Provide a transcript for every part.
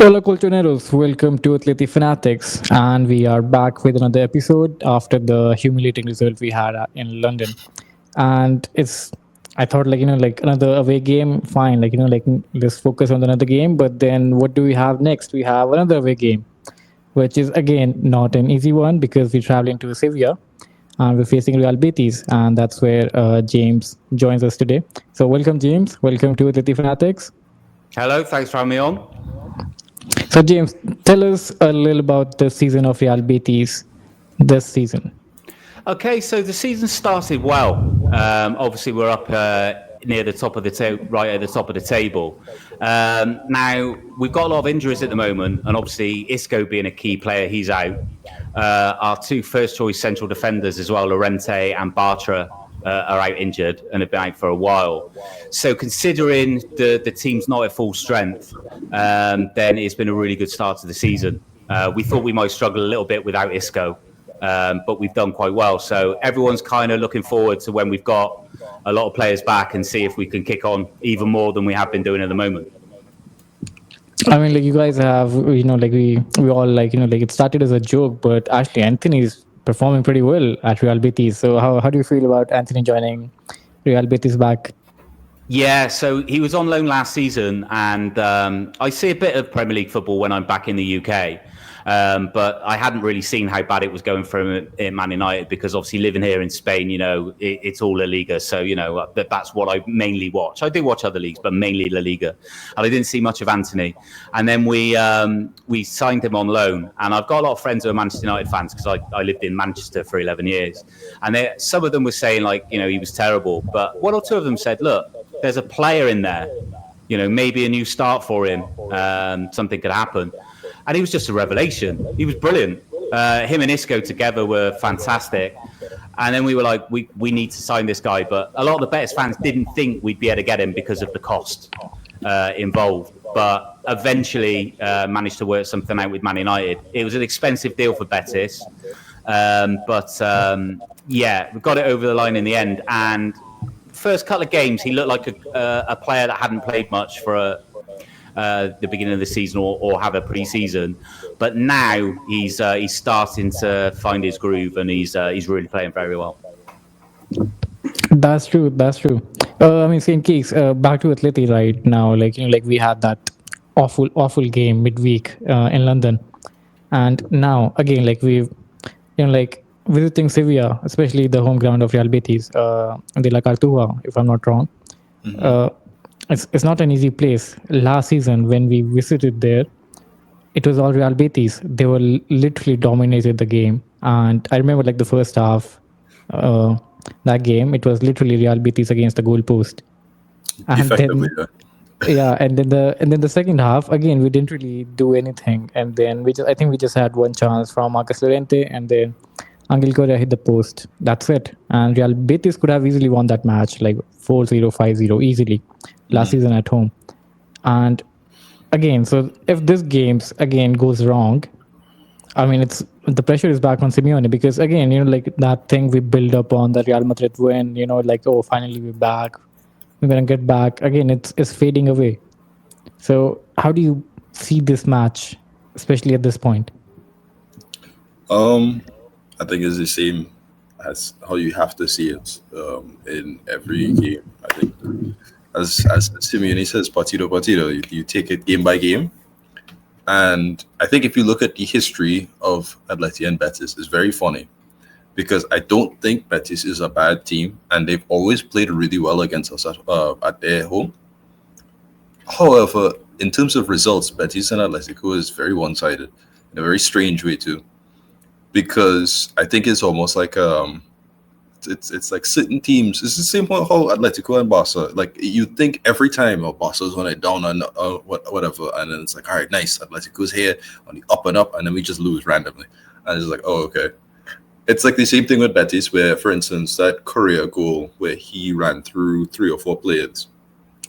Hola Colchoneros, welcome to Atleti Fanatics, and we are back with another episode after the humiliating result we had in London. And I thought like another away game, fine, let's focus on another game. But then what do we have next? We have another away game, which is again not an easy one because we're traveling to Sevilla and we're facing Real Betis, and that's where James joins us today. So welcome, James. Welcome to Atleti Fanatics. Hello, thanks for having me on. So, James, tell us a little about the season of Real Betis this season. Okay, so the season started well. Obviously, we're up near the top of the right at the top of the table. Now we've got a lot of injuries at the moment, and obviously Isco being a key player, he's out. Our two first-choice central defenders as well, Lorente and Bartra, are out injured and have been out for a while. So considering the team's not at full strength, then it's been a really good start to the season. We thought we might struggle a little bit without Isco, but we've done quite well. So everyone's kind of looking forward to when we've got a lot of players back and see if we can kick on even more than we have been doing at the moment. I mean, like you guys have, we all it started as a joke, but actually Anthony's performing pretty well at Real Betis. So how do you feel about Anthony joining Real Betis back? Yeah, so he was on loan last season, and I see a bit of Premier League football when I'm back in the UK. But I hadn't really seen how bad it was going for him at Man United because obviously living here in Spain, it's all LaLiga. So, that's what I mainly watch. I do watch other leagues, but mainly LaLiga. And I didn't see much of Anthony. And then we signed him on loan. And I've got a lot of friends who are Manchester United fans because I lived in Manchester for 11 years. And some of them were saying he was terrible. But one or two of them said, look, there's a player in there, maybe a new start for him. Something could happen. And he was just a revelation. He was brilliant. Him and Isco together were fantastic. And then we were like, we need to sign this guy. But a lot of the Betis fans didn't think we'd be able to get him because of the cost involved. But eventually managed to work something out with Man United. It was an expensive deal for Betis. But we got it over the line in the end. And first couple of games, he looked like a player that hadn't played much for the beginning of the season or have a pre-season, but now he's starting to find his groove and he's really playing very well. That's true. I mean, same case. Back to Atleti right now. We had that awful game midweek in London, and now again, we've visiting Sevilla, especially the home ground of Real Betis, the La Cartuja, if I'm not wrong. Mm-hmm. It's not an easy place. Last season, when we visited there, it was all Real Betis. They were literally dominated the game. And I remember the first half, that game, it was literally Real Betis against the goalpost. And then, and then the second half, again, we didn't really do anything. And then I think we just had one chance from Marcus Llorente, and then Angel Correa hit the post. That's it. And Real Betis could have easily won that match, 4-0, 5-0, easily. Last season at home. And again, so if this games again goes wrong, I mean, the pressure is back on Simeone because again, that thing we build up on the Real Madrid win, finally we're back, we're gonna get back again. It's fading away. So how do you see this match, especially at this point? I think it's the same as how you have to see it in every game. I think. As Simeone says, partido, you take it game by game. And I think if you look at the history of Atleti and Betis, it's very funny because I don't think Betis is a bad team and they've always played really well against us at their home. However, in terms of results, Betis and Atletico is very one-sided in a very strange way too, because I think it's almost like it's like certain teams. It's the same how Atletico and Barca. You think every time, Barca's on it down and whatever, and then it's all right, nice. Atletico's here on the up and up, and then we just lose randomly, and it's okay. It's like the same thing with Betis, where, for instance, that Correa goal where he ran through 3 or 4 players,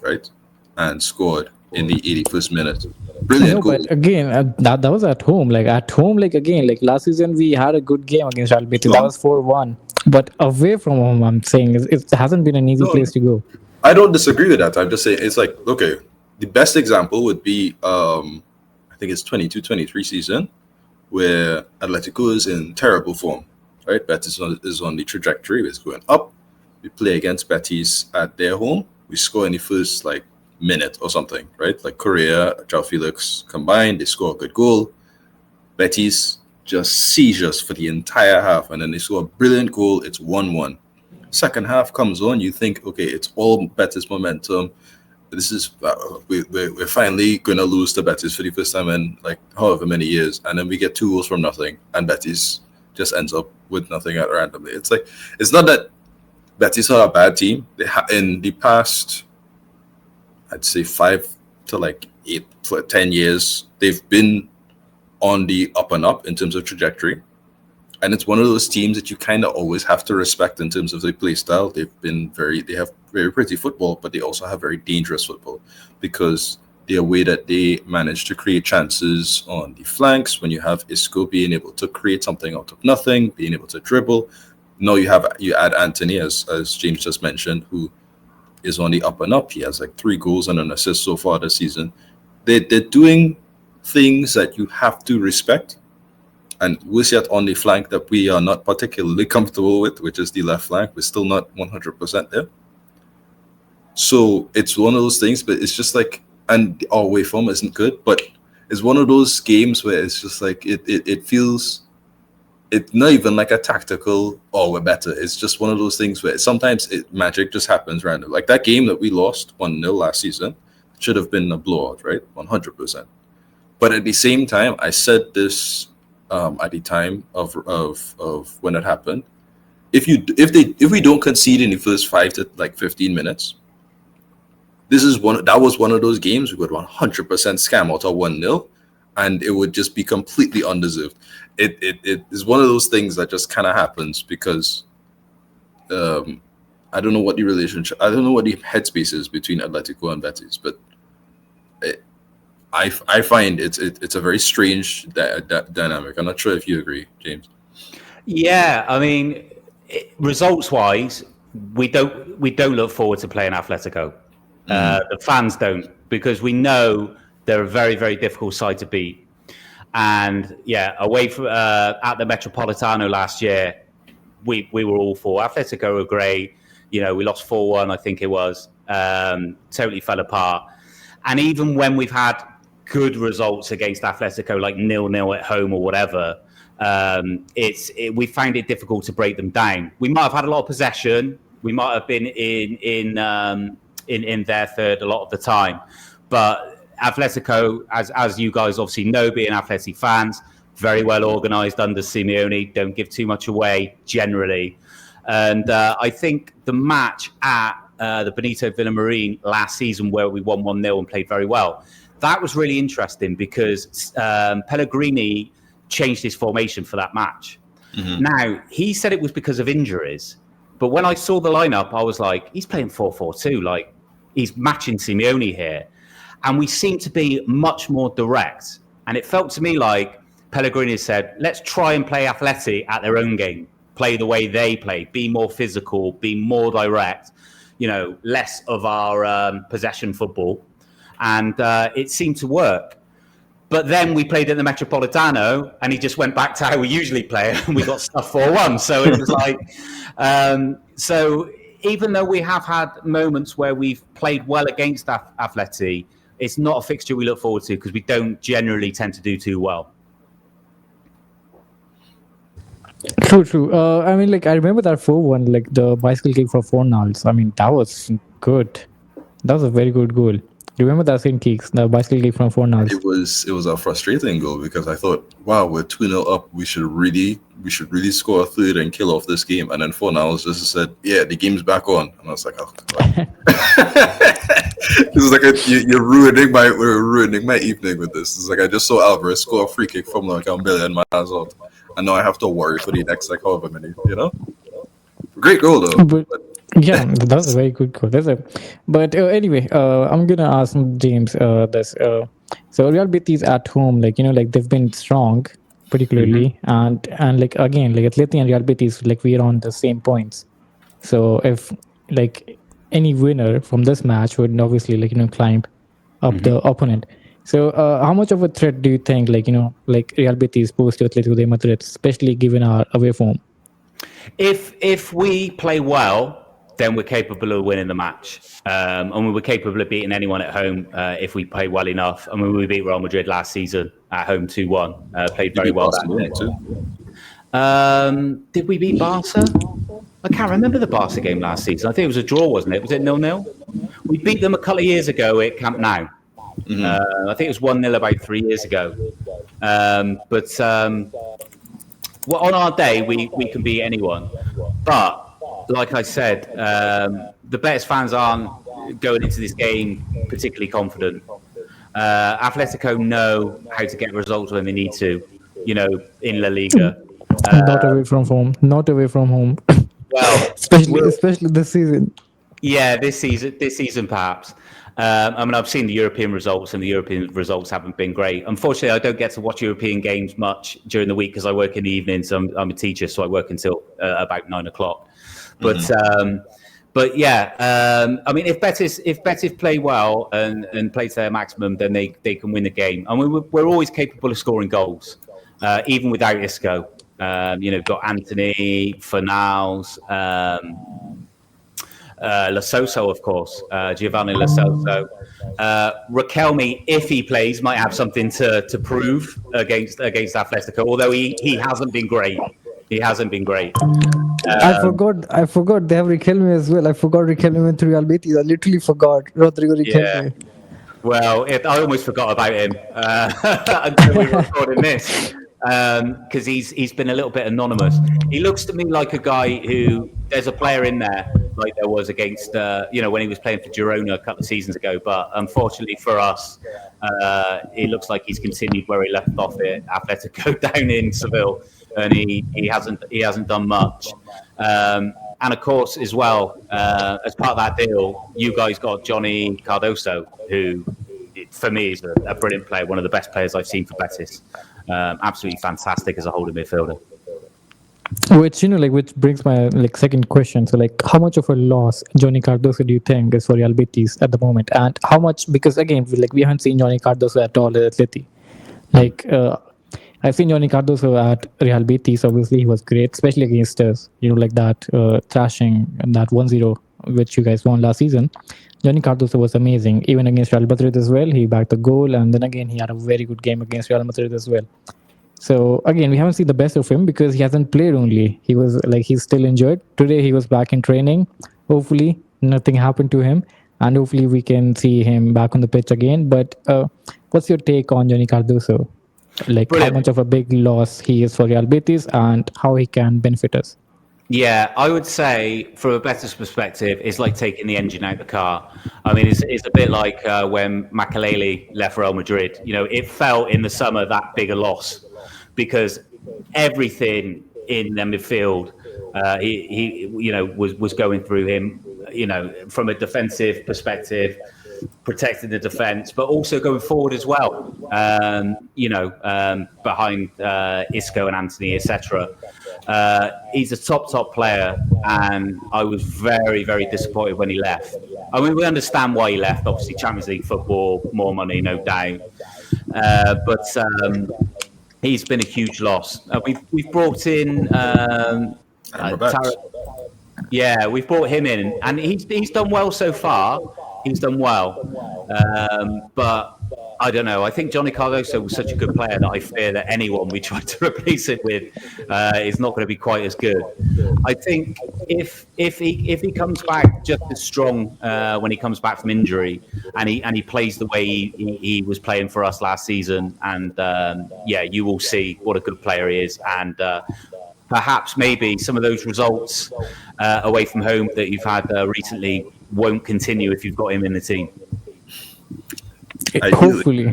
right, and scored in the 81st minute. Brilliant goal. But again, that was at home. Again, last season we had a good game against Real Betis. That was 4-1. But away from home, I'm saying it hasn't been an easy place to go. I don't disagree with that. I'm just saying it's okay. The best example would be I I think it's 22-23 season, where Atletico is in terrible form, right? Betis is on the trajectory. It's going up. We play against Betis at their home. We score in the first minute or something, right? Like Correa, João Felix combined, they score a good goal. Betis just seizures for the entire half, and then they score a brilliant goal. It's 1-1. Second half comes on, you think, okay, it's all Betis momentum. This is we're finally going to lose to Betis for the first time in however many years, and then we get 2 goals from nothing, and Betis just ends up with nothing at randomly. It's it's not that Betis are a bad team. They in the past, I'd say 5 to 8 to 10 years, they've been on the up and up in terms of trajectory. And it's one of those teams that you kind of always have to respect in terms of their play style. They have very pretty football, but they also have very dangerous football because the way that they manage to create chances on the flanks, when you have Isco being able to create something out of nothing, being able to dribble. Now you add Anthony, as James just mentioned, who is on the up and up. He has 3 goals and an assist so far this season. They're doing things that you have to respect. And we're yet on the flank that we are not particularly comfortable with, which is the left flank. We're still not 100% there. So it's one of those things, but it's just and our away form isn't good, but it's one of those games where it's just it feels, it's not even a tactical, oh, we're better. It's just one of those things where sometimes magic just happens random. Like that game that we lost 1-0 last season should have been a blowout, right? 100%. But at the same time, I said this at the time of when it happened. If we don't concede in the first 5 to 15 minutes, that was one of those games we would 100% scam out of 1-0, and it would just be completely undeserved. It is one of those things that just kind of happens because I don't know what the headspace is between Atletico and Betis, but I find it's a very strange dynamic. I'm not sure if you agree, James. Yeah, I mean, results-wise, we don't look forward to playing Atletico. The fans don't, because we know they're a very, very difficult side to beat. And yeah, away from at the Metropolitano last year, we were all for Atletico were great. We lost 4-1, I think it was. Totally fell apart. And even when we've had good results against Atletico, like 0-0 at home or whatever, we find it difficult to break them down. We might have had a lot of possession. We might have been in their third a lot of the time, but Atletico, as you guys obviously know, being Atleti fans, very well organised under Simeone. Don't give too much away generally, and I think the match at the Benito Villamarín last season, where we won 1-0 and played very well, that was really interesting because Pellegrini changed his formation for that match. Mm-hmm. Now, he said it was because of injuries, but when I saw the lineup, I was like, he's playing 4-4-2, he's matching Simeone here. And we seem to be much more direct. And it felt to me like Pellegrini said, let's try and play Atleti at their own game, play the way they play, be more physical, be more direct, less of our possession football. And it seemed to work. But then we played at the Metropolitano and he just went back to how we usually play and we got stuff 4-1. So it was so even though we have had moments where we've played well against Atleti, it's not a fixture we look forward to because we don't generally tend to do too well. True. I remember that 4-1, the bicycle kick for Fornals. I mean, that was good. That was a very good goal. Remember that same kicks, the bicycle kick from Fornals? It was a frustrating goal because I thought, wow, we're 2-0 up. We should really score a third and kill off this game. And then Fornals just said, yeah, the game's back on. And I was like, oh, God. This is you're ruining my evening with this. It's I just saw Alvarez score a free kick from a million miles out, and now I have to worry for the next however many. Great goal though. But yeah, that was a very good goal. But anyway, I'm gonna ask James this. So Real Betis at home, they've been strong, particularly, and again, Atleti and Real Betis, we are on the same points. So if any winner from this match would obviously climb up the opponent. So, how much of a threat do you think, like Real Betis posed to Atletico de Madrid, especially given our away form? If we play well, then we're capable of winning the match. And we were capable of beating anyone at home if we play well enough. I mean, we beat Real Madrid last season at home 2-1. Played You very beat well Barcelona that too. day. Did we beat Barca? I can't remember the Barca game last season. I think it was a draw, wasn't it? Was it 0-0? We beat them a couple of years ago at Camp Nou. I think it was 1-0 about 3 years ago. Well, on our day, we can beat anyone. But like I said, the Betis fans aren't going into this game particularly confident. Atletico know how to get results when they need to, in La Liga. Not away from home. Not away from home. Well, especially this season. yeah, this season perhaps. I mean, I've seen the European results, and the European results haven't been great. Unfortunately, I don't get to watch European games much during the week because I work in the evenings. I'm a teacher, so I work until about 9:00. But yeah, I mean, if Betis play well and play to their maximum, then they can win the game. I mean, we're always capable of scoring goals, even without Isco. Got Anthony, Fornals, La Soso, of course, Giovanni La Soso. Raquelme, if he plays, might have something to prove against Atletico, although he hasn't been great. He hasn't been great. I forgot they have Riquelme as well. I forgot Riquelme went to Real Betis. I literally forgot Rodrigo Riquelme. Yeah. Well, I almost forgot about him until we were recording this, because he's been a little bit anonymous. He looks to me like a guy who there's a player in there like there was against when he was playing for Girona a couple of seasons ago. But unfortunately for us, it looks like he's continued where he left off at Atletico down in Seville, and he hasn't done much. And of course, as well, as part of that deal, you guys got Johnny Cardoso, who, for me, is a brilliant player, one of the best players I've seen for Betis. Absolutely fantastic as a holding midfielder. Which brings my second question. So, how much of a loss Johnny Cardoso do you think is for Real Betis at the moment, and how much? Because again, we haven't seen Johnny Cardoso at all at Atleti. I've seen Johnny Cardoso at Real Betis. Obviously, he was great, especially against us. That thrashing and that 1-0 which you guys won last season. Johnny Cardoso was amazing. Even against Real Madrid as well, he backed the goal, and then again he had a very good game against Real Madrid as well. So again, we haven't seen the best of him because he hasn't played only. He was he's still injured. Today he was back in training. Hopefully nothing happened to him, and hopefully we can see him back on the pitch again. But what's your take on Johnny Cardoso? How much of a big loss he is for Real Betis and how he can benefit us? Yeah, I would say from a Betis perspective, it's like taking the engine out of the car. I mean, it's a bit like when Makelele left Real Madrid. It felt in the summer that big a loss because everything in the midfield, he was going through him. From a defensive perspective, protecting the defence, but also going forward as well. Behind Isco and Anthony, etc. He's a top player, and I was very, very disappointed when he left. I mean, we understand why he left. Obviously, Champions League football, more money, no doubt. But he's been a huge loss. We've brought in. We've brought him in, and he's done well so far. He's done well, but I don't know. I think Johnny Cardoso was such a good player that I fear that anyone we try to replace it with is not going to be quite as good. I think if he comes back just as strong when he comes back from injury, and he plays the way he was playing for us last season, and you will see what a good player he is, and perhaps maybe some of those results away from home that you've had recently won't continue if you've got him in the team. Hopefully.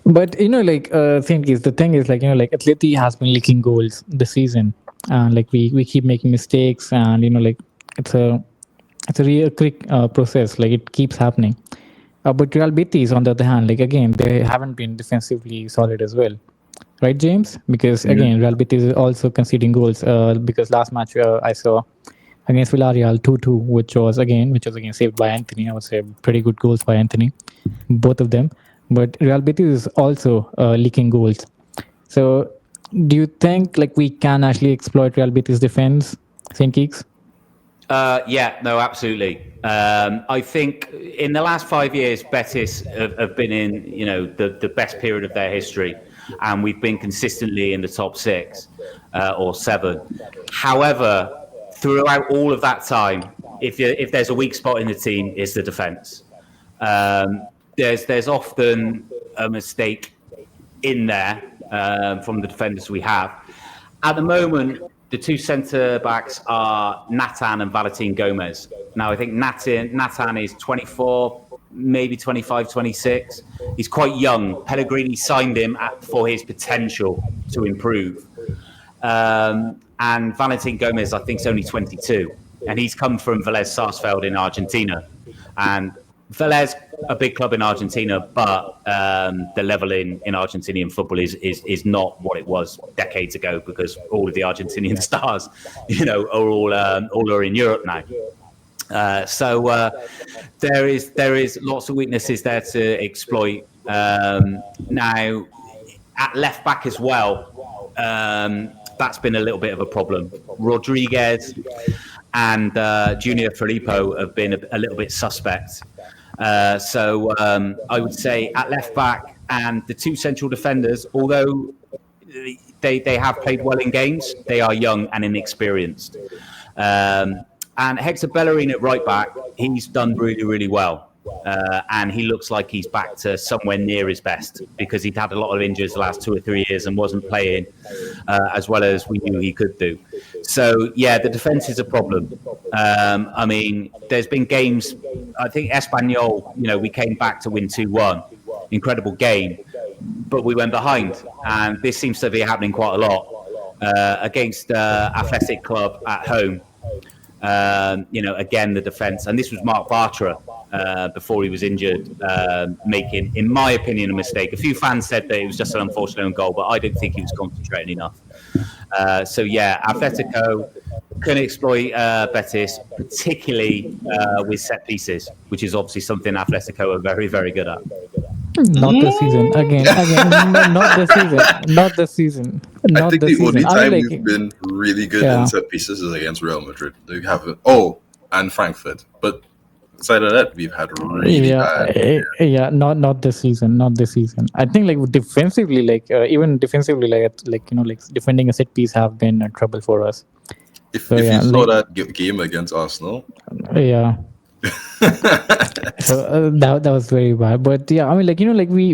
But the thing is Atleti has been leaking goals this season, and we keep making mistakes, and it's a real quick process. It keeps happening. But Real Betis, on the other hand, again, they haven't been defensively solid as well. Right, James? Because again, Real Betis is also conceding goals. Because last match I saw against Villarreal 2-2, which was again saved by Anthony. I would say pretty good goals by Anthony, both of them. But Real Betis is also leaking goals. So, do you think like we can actually exploit Real Betis defense, Saint Keeks? Yeah, no, absolutely. I think in the last 5 years, Betis have been in, the best period of their history, and we've been consistently in the top six or seven. However, throughout all of that time, if there's a weak spot in the team, it's the defence. There's often a mistake in there from the defenders we have. At the moment, the two centre backs are Nathan and Valentin Gomez. Now, I think Nathan is 24, maybe 25, 26. He's quite young. Pellegrini signed him for his potential to improve. And Valentin Gomez, I think, is only 22. And he's come from Vélez Sarsfield in Argentina. And Vélez, a big club in Argentina, but the level in Argentinian football is not what it was decades ago, because all of the Argentinian stars, are all in Europe now. So there is lots of weaknesses there to exploit. Now, at left back as well, that's been a little bit of a problem. Rodriguez and Junior Filippo have been a little bit suspect. So I would say at left back and the two central defenders, although they have played well in games, they are young and inexperienced. And Hector Bellerin at right back, he's done really, really well. And he looks like he's back to somewhere near his best, because he'd had a lot of injuries the last 2 or 3 years and wasn't playing as well as we knew he could do. So, yeah, the defence is a problem. I mean, there's been games, I think Espanyol, we came back to win 2-1. Incredible game, but we went behind. And this seems to be happening quite a lot against Athletic Club at home. Again, the defence. And this was Mark Bartra before he was injured, making, in my opinion, a mistake. A few fans said that it was just an unfortunate own goal, but I didn't think he was concentrating enough. So, yeah, Atletico can exploit Betis, particularly with set pieces, which is obviously something Atletico are very, very good at. Not this season. Again, not this season. Not this season. I think the only I time mean, we've been really good Yeah. in set pieces is against Real Madrid. They haven't. And Frankfurt. But aside of that, we've had really bad. Not this season. Not this season. I think like defensively, even defensively, defending a set piece have been a trouble for us. If So, you yeah, saw that game against Arsenal, Yeah. So that was very bad. But yeah, I mean,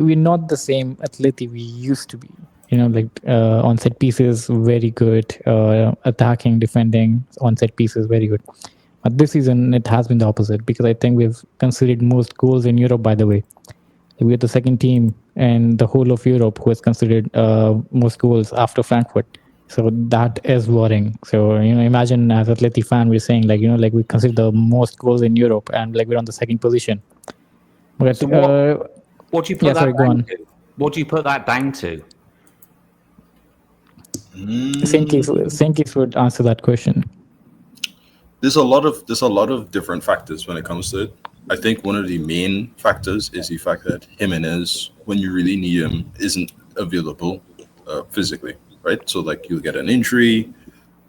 we're not the same Atleti we used to be. On set pieces, very good. Attacking, defending on set pieces, very good. But this season, it has been the opposite, because I think we've conceded most goals in Europe, by the way. We're the second team in the whole of Europe who has conceded most goals after Frankfurt. So that is worrying. So, imagine as Atleti fan, we're saying we consider the most goals in Europe, and we're on the second position. But So what do you put yeah, that sorry, go down on. to? What do you put that down to? Saint Keeks would answer that question. there's a lot of different factors when it comes to it. I think one of the main factors is the fact that Jimenez, when you really need him, isn't available physically, right? So like you'll get an injury,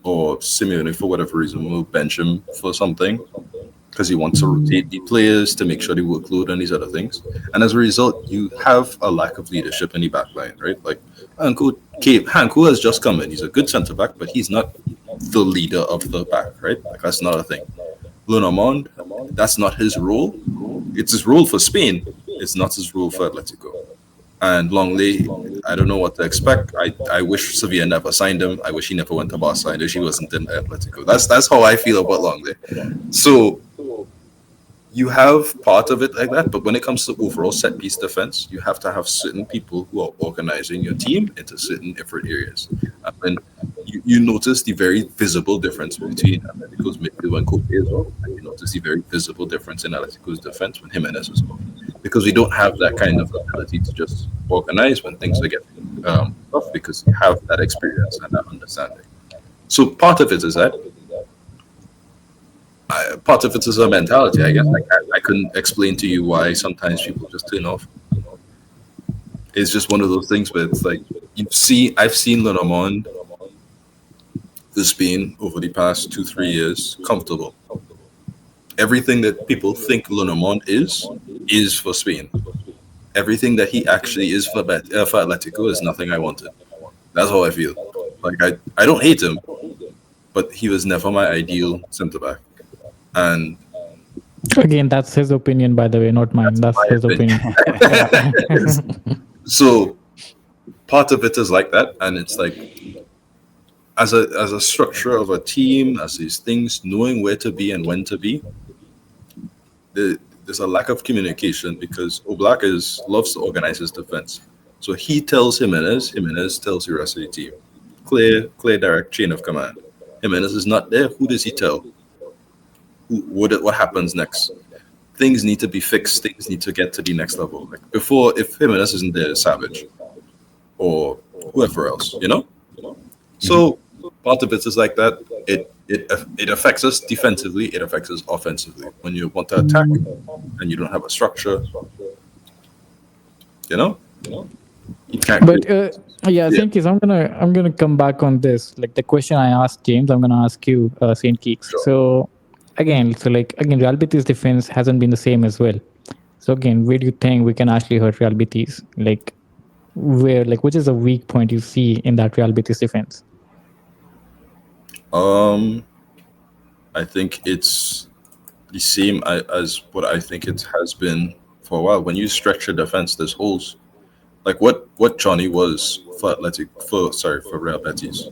or Simeone, for whatever reason, will bench him for something because he wants to rotate the players to make sure they workload and these other things. And as a result, you have a lack of leadership in the back line, right? Like Hanko has just come in. He's a good centre back, but he's not the leader of the back, right? Like that's not a thing. Lunamond, that's not his role. It's his role for Spain. It's not his role for Atletico. And Longley, I don't know what to expect. I wish Sevilla never signed him. I wish he never went to Barca. I wish he wasn't in Atletico. That's how I feel about Longley. So you have part of it like that, but when it comes to overall set piece defense, you have to have certain people who are organizing your team into certain different areas. And you notice the very visible difference between Atletico's midfield when Kope is off, and you notice the very visible difference in Atletico's defense when Jimenez is off. Because we don't have that kind of ability to just organize when things are getting tough, because you have that experience and that understanding. So part of it is that. Part of it is a mentality, I guess. Like I couldn't explain to you why sometimes people just turn off. It's just one of those things where it's like I've seen Lenormand for Spain over the past 2-3 years comfortable. Everything that people think Lenormand is for Spain. Everything that he actually is for Atletico is nothing I wanted. That's how I feel. Like I don't hate him, but he was never my ideal centre back. And Again, that's his opinion, by the way, not mine. That's my his opinion. so part of it is like that, and it's like as a structure of a team, as these things, knowing where to be and when to be. There's a lack of communication because Oblak loves to organize his defense. So he tells Jimenez tells the rest of the team. Clear direct chain of command. Jimenez is not there. Who does he tell? What happens next? Things need to be fixed. Things need to get to the next level. Like before, if Jimenez isn't there, Savage or whoever else, So part of it is like that. It affects us defensively. It affects us offensively. When you want to attack and you don't have a structure, you can't. But Saint Keeks, I'm gonna come back on this. Like the question I asked James, I'm gonna ask you, Saint Keeks. Sure. So again, Real Betis defense hasn't been the same as well. So again, where do you think we can actually hurt Real Betis? Like which is a weak point you see in that Real Betis defense? I think it's the same as what I think it has been for a while. When you stretch your defense, there's holes. Like what Johnny was for Real Betis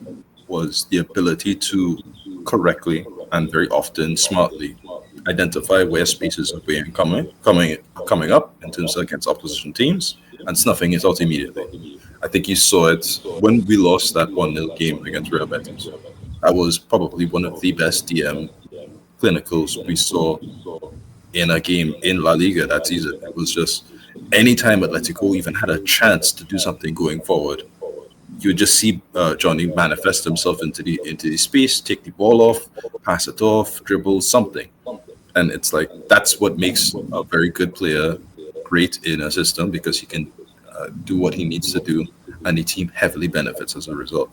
was the ability to correctly and very often smartly identify where spaces are being coming up in terms of against opposition teams and snuffing it out immediately. I think you saw it when we lost that 1-0 game against Real Betis. That was probably one of the best DM clinicals we saw in a game in La Liga that season. It was just anytime Atletico even had a chance to do something going forward, you would just see Johnny manifest himself into the space, take the ball off, pass it off, dribble something. And it's like that's what makes a very good player great in a system because he can do what he needs to do, and the team heavily benefits as a result.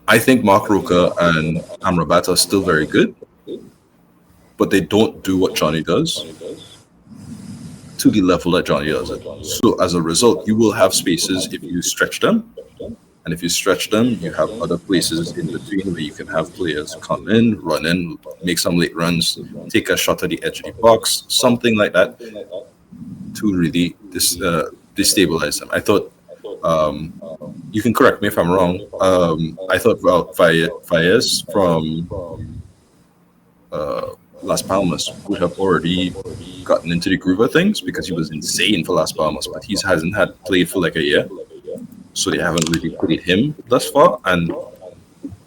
I think Mark Roca and Amrabat are still very good, but they don't do what Johnny does to the level that Johnny does it. So as a result, you will have spaces if you stretch them. And if you stretch them, you have other places in between where you can have players come in, run in, make some late runs, take a shot at the edge of the box, something like that to really destabilize them. I thought, you can correct me if I'm wrong, I thought Valles from Las Palmas would have already gotten into the groove of things because he was insane for Las Palmas, but he hasn't had played for like a year. So they haven't really played him thus far. And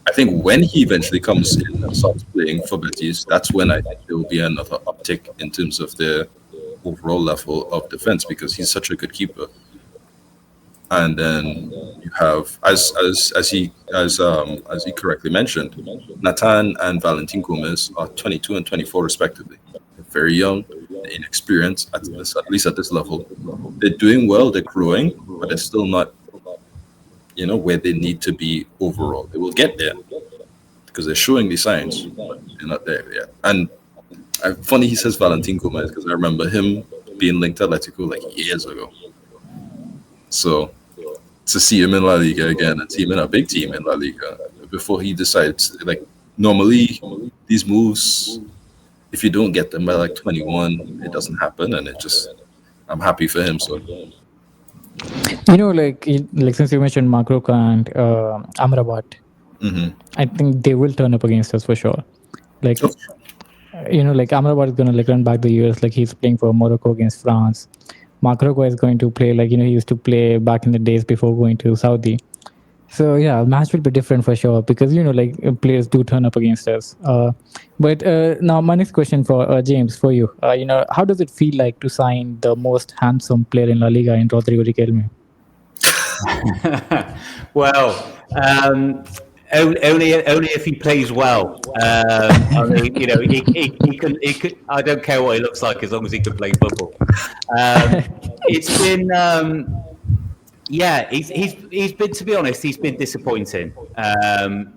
I think when he eventually comes in and starts playing for Betis, that's when I think there will be another uptick in terms of their overall level of defense because he's such a good keeper. And then you have, as he correctly mentioned, Nathan and Valentin Gomez are 22 and 24 respectively. They're very young, they're inexperienced at least at this level. They're doing well, they're growing, but they're still not, where they need to be overall. They will get there because they're showing the signs, but they're not there yet. And funny he says Valentin Gomez because I remember him being linked to Atletico like years ago. So to see him in La Liga again and see him in a big team in La Liga before he decides, like normally these moves, if you don't get them by like 21, it doesn't happen, and I'm happy for him. So. Like since you mentioned Mark Roca and Amrabat, I think they will turn up against us for sure. Like, like Amrabat is gonna run back the years. Like he's playing for Morocco against France. Mark Roca is going to play he used to play back in the days before going to Saudi. So yeah, match will be different for sure because players do turn up against us. But now my next question for James, for you, how does it feel like to sign the most handsome player in La Liga in Rodrigo Riquelme? Well, Only if he plays well. I mean, he can. I don't care what he looks like as long as he can play football. It's been, he's been. To be honest, he's been disappointing.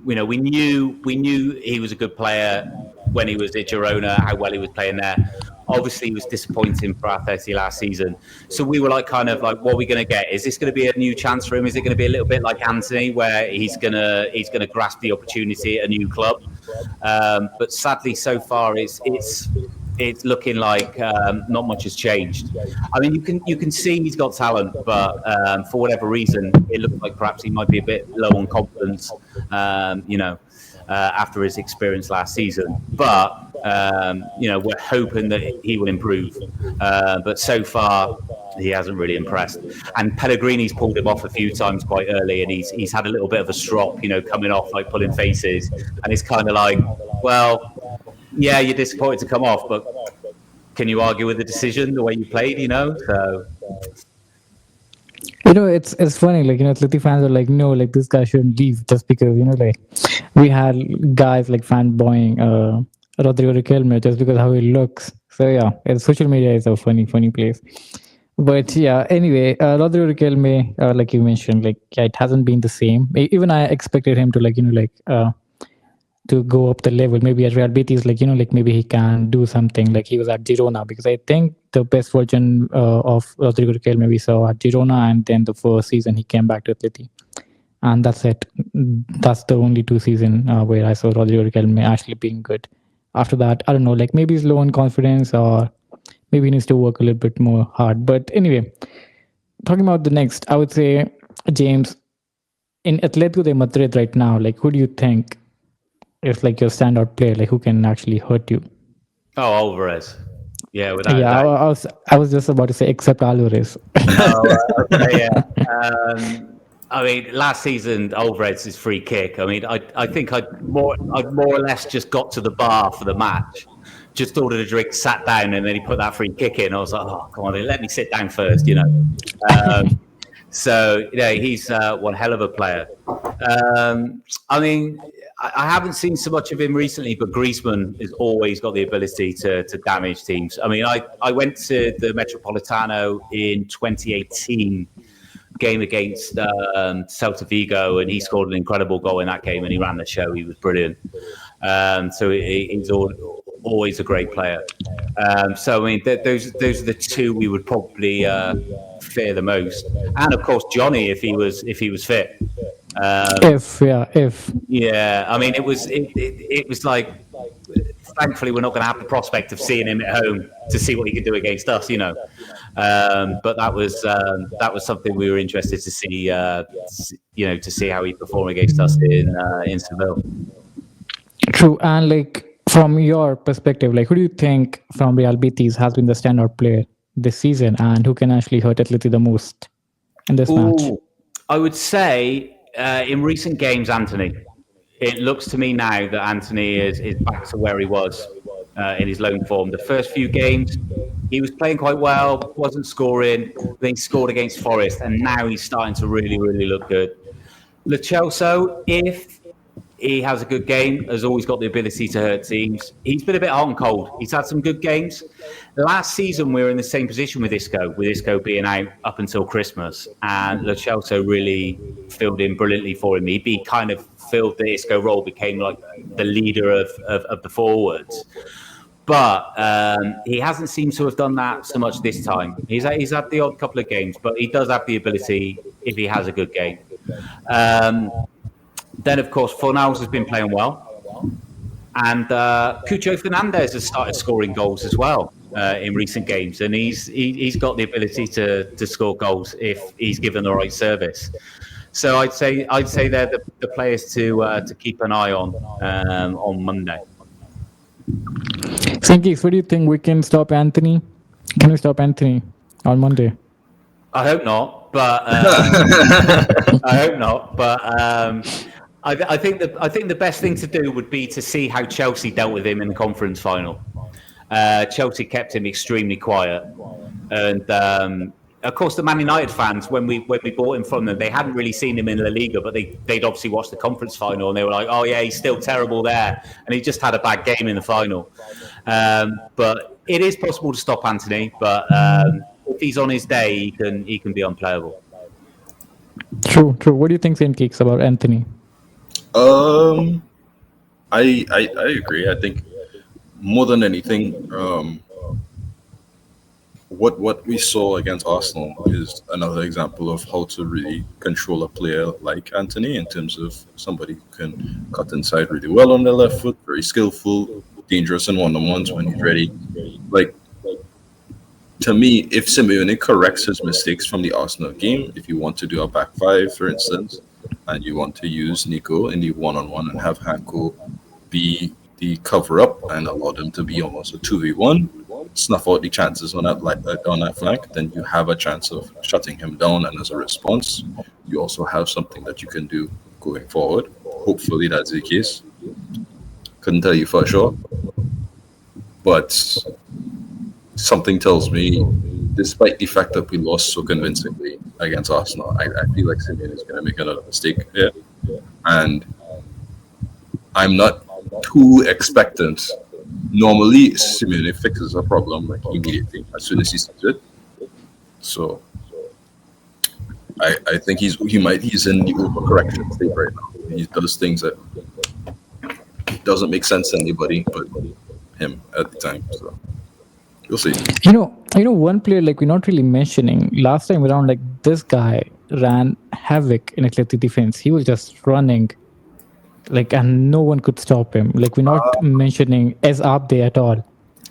We knew he was a good player when he was at Girona, how well he was playing there. Obviously, he was disappointing for Atleti last season. So we were what are we going to get? Is this going to be a new chance for him? Is it going to be a little bit like Anthony, where he's going to grasp the opportunity at a new club? But sadly, so far, it's looking like not much has changed. I mean, you can see he's got talent, but for whatever reason, it looks like perhaps he might be a bit low on confidence. After his experience last season, but we're hoping that he will improve. But so far, he hasn't really impressed. And Pellegrini's pulled him off a few times quite early, and he's had a little bit of a strop, coming off, like pulling faces. And it's kind of like, well, yeah, you're disappointed to come off, but can you argue with the decision, the way you played? So. It's funny, Atleti fans are like, no, this guy shouldn't leave just because, we had guys like fanboying Rodrigo Riquelme just because how he looks. So yeah, social media is a funny place. But yeah, anyway, Rodrigo Riquelme, like you mentioned, it hasn't been the same. Even I expected him to to go up the level. Maybe at Real Betis, maybe he can do something like he was at Girona, because I think the best version of Rodrigo Riquelme we saw at Girona, and then the first season he came back to Atleti. And that's it. That's the only 2 seasons where I saw Rodrigo Riquelme actually being good. After that, I don't know, maybe he's low in confidence, or maybe he needs to work a little bit more hard. But anyway, talking about the next, I would say, James, in Atletico de Madrid right now, who do you think is your standout player, who can actually hurt you? Oh, Alvarez. Yeah, without yeah, I was just about to say, except Alvarez. Okay, yeah. I mean, last season, Alvarez's free kick. I mean, I think I'd more or less just got to the bar for the match, just ordered a drink, sat down, and then he put that free kick in. I was like, oh, come on, let me sit down first, So, he's one hell of a player. I mean, I haven't seen so much of him recently, but Griezmann has always got the ability to damage teams. I mean, I went to the Metropolitano in 2018, game against Celta Vigo, and he scored an incredible goal in that game, and he ran the show. He was brilliant. So he's always a great player. So, I mean, those are the two we would probably fear the most. And, of course, Johnny, if he was fit. If. Yeah, I mean, it was like, thankfully, we're not going to have the prospect of seeing him at home to see what he could do against us, But that was something we were interested to see, to see how he performed against us in Seville. True, and from your perspective, who do you think from Real Betis has been the standout player this season, and who can actually hurt Atleti the most in this match? I would say in recent games, Anthony. It looks to me now that Anthony is back to where he was in his loan form. The first few games, he was playing quite well, wasn't scoring. Then he scored against Forest, and now he's starting to really, really look good. Lo Celso, if he has a good game, has always got the ability to hurt teams. He's been a bit hot and cold. He's had some good games. Last season, we were in the same position with Isco being out up until Christmas. And Lo Celso really filled in brilliantly for him. He kind of filled the Isco role, became like the leader of the forwards. But he hasn't seemed to have done that so much this time. He's had the odd couple of games, but he does have the ability if he has a good game. Then, of course, Fornals has been playing well. And Cucho Fernandez has started scoring goals as well in recent games. And he's got the ability to score goals if he's given the right service. So I'd say they're the players to keep an eye on Monday. Sinkis, what do you think? We can stop Anthony? Can we stop Anthony on Monday? I hope not, but I think the best thing to do would be to see how Chelsea dealt with him in the conference final. Chelsea kept him extremely quiet, and of course, the Man United fans, when we bought him from them, they hadn't really seen him in LaLiga, but they'd obviously watched the conference final, and they were like, "Oh yeah, he's still terrible there," and he just had a bad game in the final. But it is possible to stop Anthony, but if he's on his day, he can be unplayable. True. What do you think, Saint Geeks, about Anthony? I agree. I think more than anything, what we saw against Arsenal is another example of how to really control a player like Anthony in terms of somebody who can cut inside really well on the left foot, very skillful, dangerous in one-on-ones when he's ready. Like, to me, if Simeone corrects his mistakes from the Arsenal game, if you want to do a back five, for instance, and you want to use Nico in the one-on-one and have Hanko be the cover-up and allow them to be almost a 2v1, snuff out the chances on that flank, then you have a chance of shutting him down, and as a response, you also have something that you can do going forward. Hopefully that's the case. Couldn't tell you for sure, but something tells me, despite the fact that we lost so convincingly against Arsenal, I feel like Simeone is going to make another mistake here, and I'm not too expectant. Normally, Simeone fixes a problem like immediately as soon as he sees it. So I think he's in the overcorrection state right now. He does things that doesn't make sense to anybody but him at the time. So we'll see. You know, one player like we're not really mentioning. Last time around, like this guy ran havoc in Atleti defense. He was just running, like, and no one could stop him. Like, we're not mentioning as Abde at all.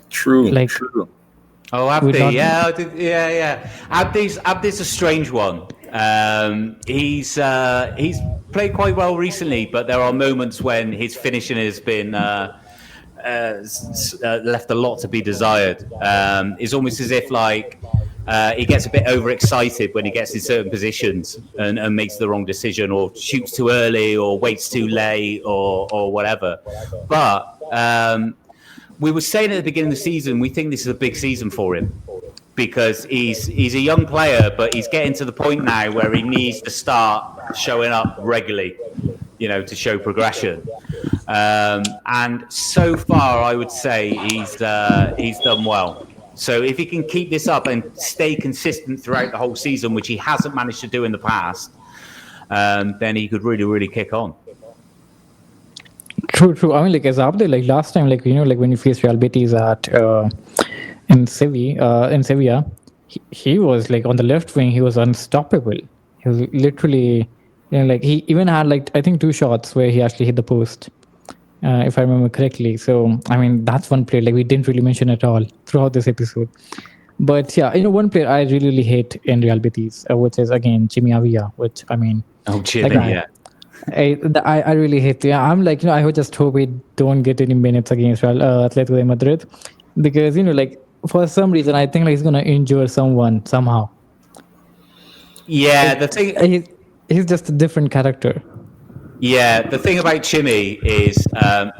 True. Like, true. Oh, Abdi, yeah. Abdi's a strange one. He's played quite well recently, but there are moments when his finishing has been left a lot to be desired. It's almost as if like he gets a bit overexcited when he gets in certain positions and makes the wrong decision, or shoots too early, or waits too late, or whatever. But we were saying at the beginning of the season, we think this is a big season for him because he's a young player, but he's getting to the point now where he needs to start showing up regularly, to show progression. And so far, I would say he's done well. So if he can keep this up and stay consistent throughout the whole season, which he hasn't managed to do in the past, then he could really, really kick on. True. I mean, like, as Abde, like last time, like, like when you faced Real Betis in Sevilla, he was like on the left wing, he was unstoppable. He was literally, like he even had like, I think 2 shots where he actually hit the post, if I remember correctly. So, I mean, that's one player like we didn't really mention at all throughout this episode. But yeah, one player I really hate in Real Betis, which is again Jimmy Avila, which I mean, Jimmy, yeah. I really hate. Yeah, I'm like, I would just hope we don't get any minutes against Atletico Madrid, because like for some reason I think like he's gonna injure someone somehow. Yeah, the thing he's just a different character. Yeah, the thing about Chimmy is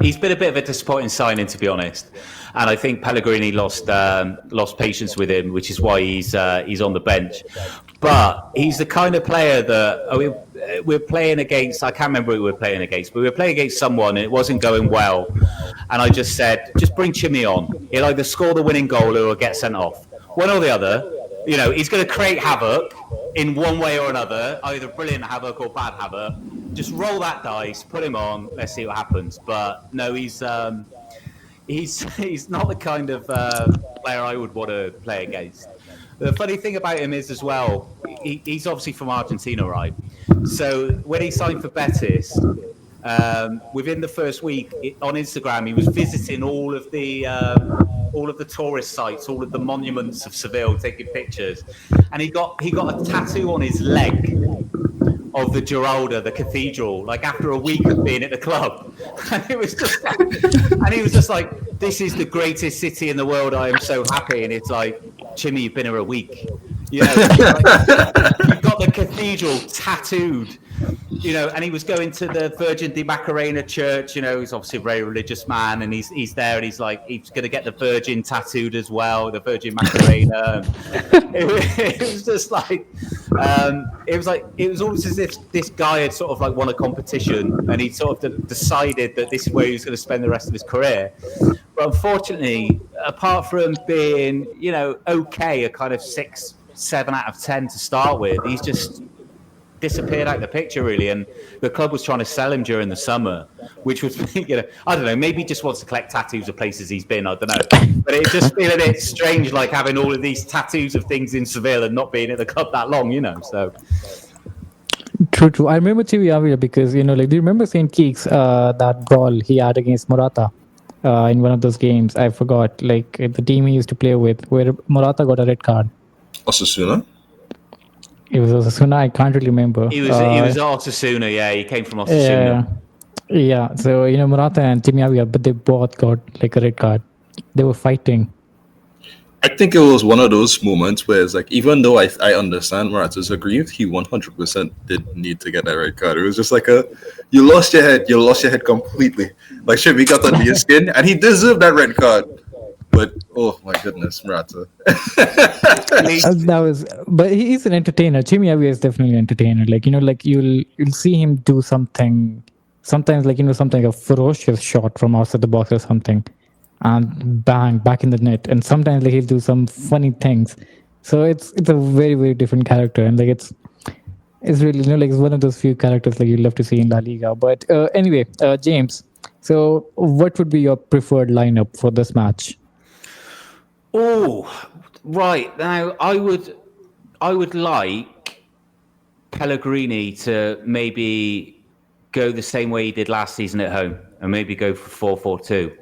he's been a bit of a disappointing signing, to be honest, and I think Pellegrini lost patience with him, which is why he's on the bench. But he's the kind of player that we're playing against. I can't remember who we were playing against, but we were playing against someone and it wasn't going well. And I just said, just bring Chimmy on. He'll either score the winning goal or get sent off. One or the other. He's going to create havoc in one way or another, either brilliant havoc or bad havoc. Just roll that dice, put him on. Let's see what happens. But no, he's not the kind of player I would want to play against. The funny thing about him is as well, he's obviously from Argentina, right? So when he signed for Betis, within the first week on Instagram, he was visiting all of the tourist sites, all of the monuments of Seville, taking pictures, and he got a tattoo on his leg of the Giralda, the cathedral, like after a week of being at the club. And it was just and he was just like, this is the greatest city in the world, I am so happy. And it's like, Chimmy, you've been here a week. You've got the cathedral tattooed and he was going to the Virgin de Macarena church. He's obviously a very religious man, and he's there, and he's like, he's going to get the Virgin tattooed as well, the Virgin Macarena. It was just like, it was almost as if this guy had sort of like won a competition, and he sort of decided that this is where he was going to spend the rest of his career. But unfortunately, apart from being, okay, a kind of 6, 7 out of 10 to start with, he's just disappeared out of the picture, really. And the club was trying to sell him during the summer, which was, I don't know, maybe he just wants to collect tattoos of places he's been, I don't know. But it just feels a bit strange, like having all of these tattoos of things in Seville and not being at the club that long, so... True. I remember Chiviavia because, do you remember St. Keeks, that brawl he had against Morata in one of those games? I forgot, the team he used to play with, where Morata got a red card. Osasuna? It was Osasuna. I can't really remember. He was Osasuna, yeah. He came from Osasuna. Yeah. So, Morata and Chiviavia, but they both got a red card. They were fighting. I think it was one of those moments where it's like, even though I understand Morata's aggrieved, he 100% did need to get that red card. It was just like you lost your head completely. Like, shit, we got under your skin, and he deserved that red card. But oh my goodness, Morata. But he's an entertainer. Chiviavia is definitely an entertainer. You'll see him do something. Sometimes, something a ferocious shot from outside the box or something, and bang, back in the net. And sometimes he'll do some funny things. So it's a very, very different character, and it's really it's one of those few characters you love to see in La Liga. But anyway, James. So what would be your preferred lineup for this match? Oh, right. Now I would like Pellegrini to maybe go the same way he did last season at home, and maybe go for 4-4-2,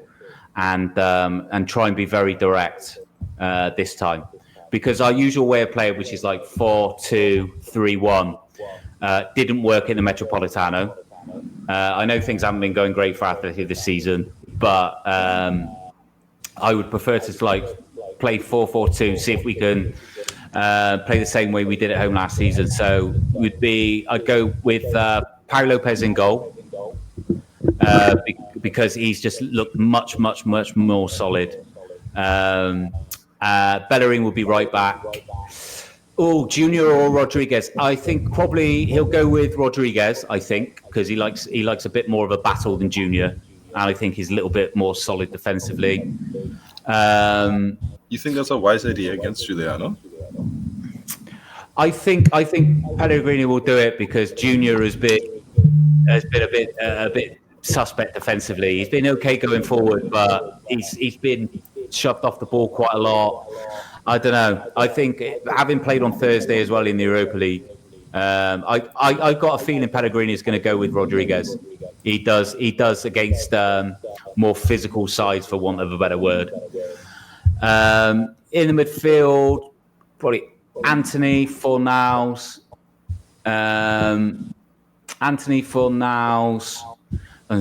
and try and be very direct this time, because our usual way of playing, which is 4-2-3-1, didn't work in the Metropolitano. I know things haven't been going great for Atleti this season, but I would prefer to play 4-4-2, see if we can play the same way we did at home last season. So I'd go with Pau Lopez in goal, because he's just looked much, much, much more solid. Bellerin will be right back. Oh, Junior or Rodriguez? I think probably he'll go with Rodriguez, I think, because he likes a bit more of a battle than Junior, and I think he's a little bit more solid defensively. You think that's a wise idea against Giuliano? I think Pellegrini will do it because Junior has been a bit suspect defensively. He's been okay going forward, but he's been shoved off the ball quite a lot. I don't know. I think having played on Thursday as well in the Europa League, I got a feeling Pellegrini is going to go with Rodriguez. He does against more physical sides, for want of a better word. In the midfield, probably Anthony Fornals. I'm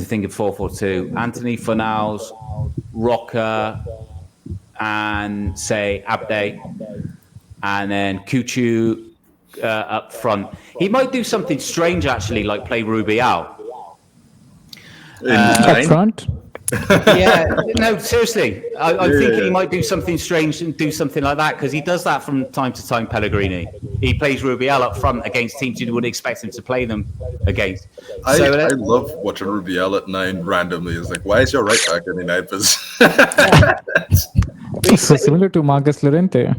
thinking 4-4-2. Anthony Fornals, Roca, and say Abde, and then Kuchu up front. He might do something strange, actually, like play Rubial up front. Yeah, no, seriously. I'm thinking he might do something strange and do something like that, because he does that from time to time, Pellegrini. He plays Rubial up front against teams you wouldn't expect him to play them against. I love watching Rubial at 9 randomly. It's like, why is your right back in the 9 position? So similar to Marcus Llorente.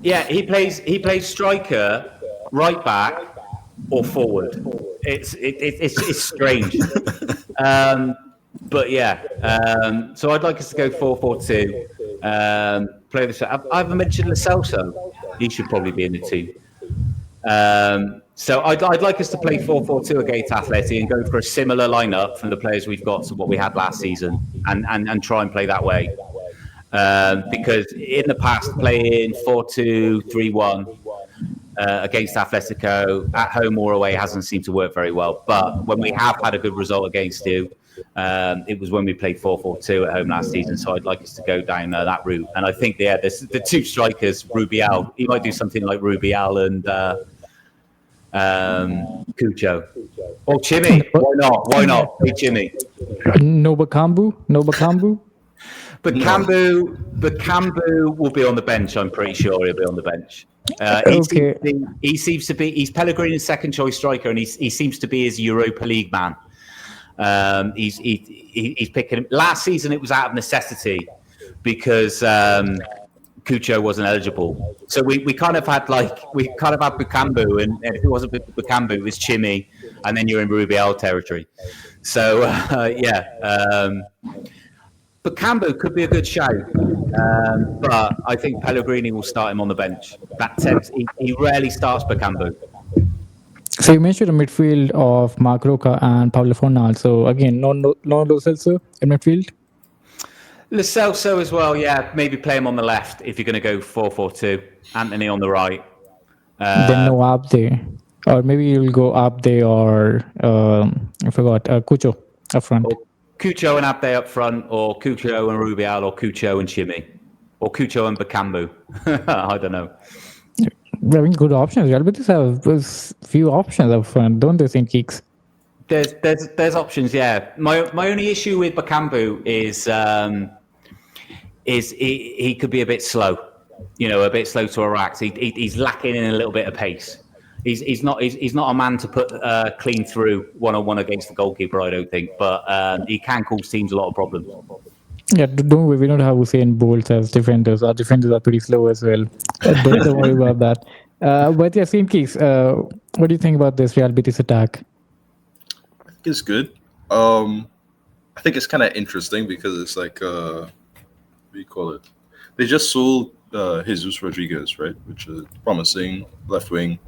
Yeah, he plays striker, right back, or forward. It's strange. But yeah, so I'd like us to go 4-4-2. Play the shot. I haven't mentioned Lo Celso. He should probably be in the team. So I'd like us to play 4-4-2 against Atleti and go for a similar lineup from the players we've got to what we had last season, and try and play that way. Because in the past, playing 4-2-3-1 against Atletico at home or away hasn't seemed to work very well. But when we have had a good result against you, it was when we played 4-4-2 at home last season. So I'd like us to go down that route. And I think, the two strikers, Rubial, he might do something like Rubial Cucho. Or Chimmy. Why not? Why not? Hey, Chimmy. No Bakambu? No Bakambu? But Cambu will be on the bench. I'm pretty sure he'll be on the bench. Okay. He seems to be. He's Pellegrini's second choice striker, and he seems to be his Europa League man. He's picking him. Last season it was out of necessity because Cucho wasn't eligible. So we kind of had Bukambu, and if it wasn't Bukambu, it was Chimmy, and then you're in Rubial territory. So but Cambo could be a good shout, but I think Pellegrini will start him on the bench. He rarely starts Bakambu. So you mentioned a midfield of Marc Roca and Pablo Fornal. So again, no Lo Celso in midfield. Lo Celso as well, yeah. Maybe play him on the left if you're going to go 4-4-2. Anthony on the right. Then no Abde, or maybe you'll go Abde or I forgot Cucho up front. Or Cucho and Abde up front, or Cucho and Rubial, or Cucho and Chimmy, or Cucho and Bakambu. I don't know. I mean, good options. Real Betis have few options up front, don't they, St. Keeks? There's options, yeah. My only issue with Bakambu is he could be a bit slow, a bit slow to react. He's lacking in a little bit of pace. He's not a man to put clean through one-on-one against the goalkeeper, I don't think. But he can cause teams a lot of problems. Yeah, don't worry. We don't have Usain Bolt as defenders. Our defenders are pretty slow as well. Don't worry about that. But yeah, St. Keeks, what do you think about this Real Betis attack? I think it's good. I think it's kind of interesting because it's like, what do you call it? They just sold Jesus Rodriguez, right? Which is promising left wing.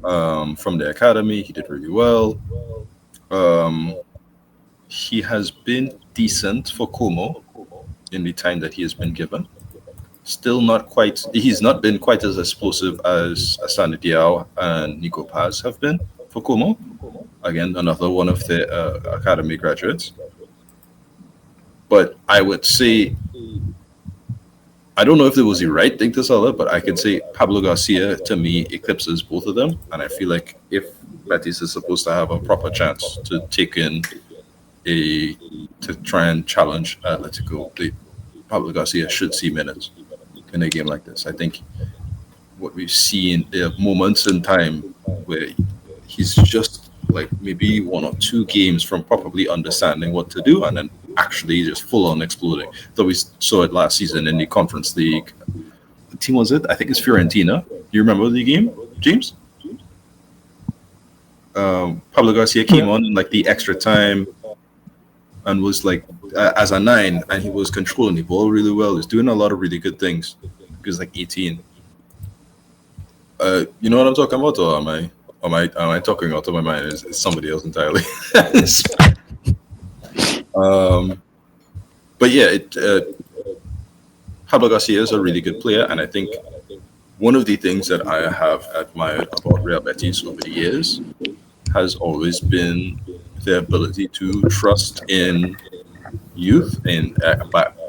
From the academy, he did really well. He has been decent for Como in the time that he has been given. Still not quite. He's not been quite as explosive as Asani Diao and Nico Paz have been for Como. Again, another one of the academy graduates. But I would say, I don't know if it was the right thing to sell it, but I can say Pablo Garcia, to me, eclipses both of them. And I feel like if Betis is supposed to have a proper chance to to try and challenge Atletico, Pablo Garcia should see minutes in a game like this. I think what we've seen, there are moments in time where he's just like maybe one or two games from probably understanding what to do and then actually just full on exploding. So we saw it last season in the Conference League. What team was it? I think it's Fiorentina. Do you remember the game, James? Pablo Garcia came on in like the extra time and was like as a 9, and he was controlling the ball really well. He's doing a lot of really good things. He was like 18. You know what I'm talking about, or am I talking out of my mind? It's somebody else entirely. But yeah, Pablo Garcia is a really good player, and I think one of the things that I have admired about Real Betis over the years has always been their ability to trust in youth, and